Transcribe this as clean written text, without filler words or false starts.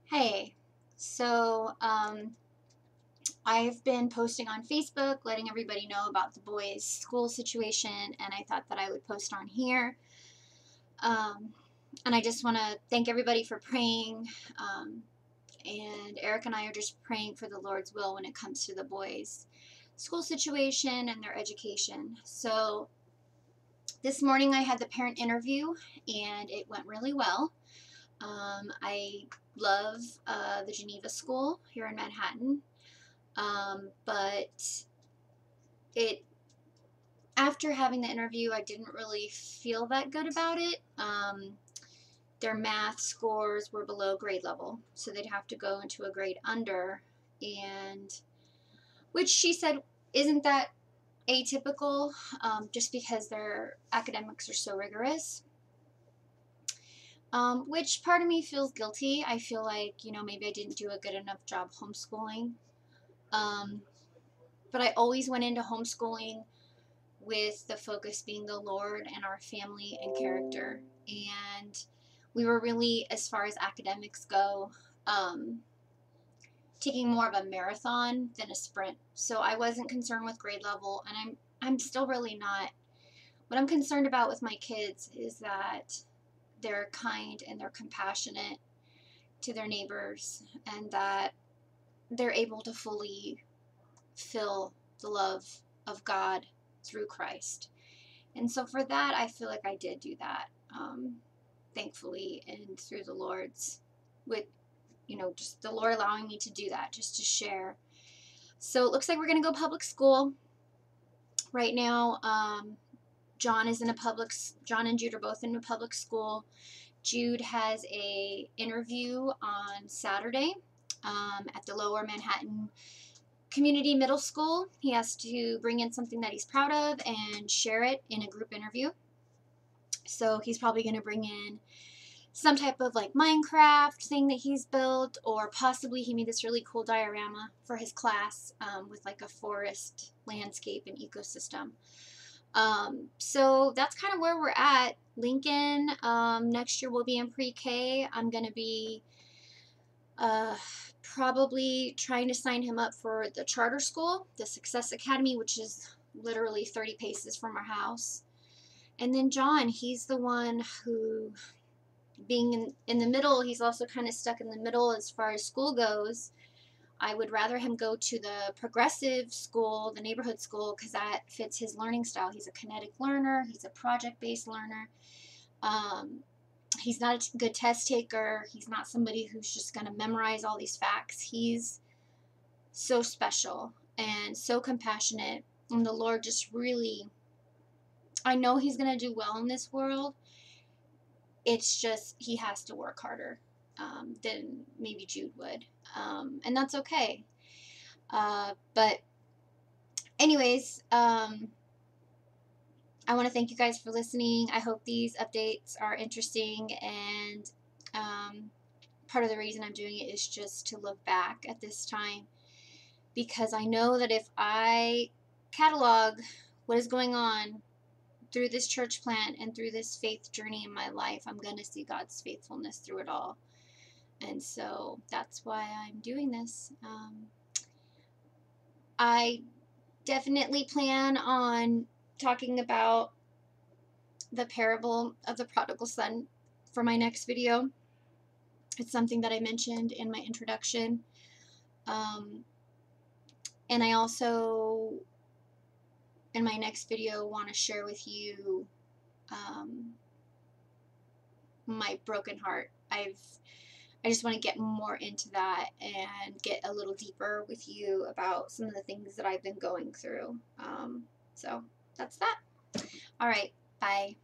Hey, so I've been posting on Facebook, letting everybody know about the boys' school situation, and I thought that I would post on here. Um, and I just want to thank everybody for praying. And Eric and I are just praying for the Lord's will when it comes to the boys' school situation and their education. So this morning I had the parent interview, and it went really well. I love the Geneva School here in Manhattan. But it after having the interview, I didn't really feel that good about it. Their math scores were below grade level, so they'd have to go into a grade under, and which she said isn't that atypical, just because their academics are so rigorous. Which part of me feels guilty. I feel like, maybe I didn't do a good enough job homeschooling. But I always went into homeschooling with the focus being the Lord and our family and character. And we were really, as far as academics go, taking more of a marathon than a sprint. So I wasn't concerned with grade level, and I'm still really not. What I'm concerned about with my kids is that they're kind and they're compassionate to their neighbors, and that they're able to fully feel the love of God through Christ. And so for that, I feel like I did do that, thankfully, and through the Lord's, with, just the Lord allowing me to do that, just to share. So it looks like we're going to go public school. Right now, John and Jude are both in a public school. Jude has a interview on Saturday at the Lower Manhattan Community Middle School. He has to bring in something that he's proud of and share it in a group interview. So he's probably going to bring in some type of like Minecraft thing that he's built, or possibly he made this really cool diorama for his class with like a forest landscape and ecosystem. So that's kind of where we're at. Lincoln, next year we'll be in pre-K. I'm going to be probably trying to sign him up for the charter school, the Success Academy, which is literally 30 paces from our house. And then John, he's the one who, being in the middle, he's also kind of stuck in the middle as far as school goes. I would rather him go to the progressive school, the neighborhood school, because that fits his learning style. He's a kinetic learner. He's a project-based learner. He's not a good test taker. He's not somebody who's just going to memorize all these facts. He's so special and so compassionate. And the Lord just really, I know he's going to do well in this world. It's just he has to work harder than maybe Jude would. And that's okay. But anyways, I want to thank you guys for listening. I hope these updates are interesting, and part of the reason I'm doing it is just to look back at this time, because I know that if I catalog what is going on through this church plant and through this faith journey in my life, I'm going to see God's faithfulness through it all. And so that's why I'm doing this. I definitely plan on talking about the parable of the prodigal son for my next video. It's something that I mentioned in my introduction. And I also, in my next video, want to share with you my broken heart. I just want to get more into that and get a little deeper with you about some of the things that I've been going through. So that's that. All right. Bye.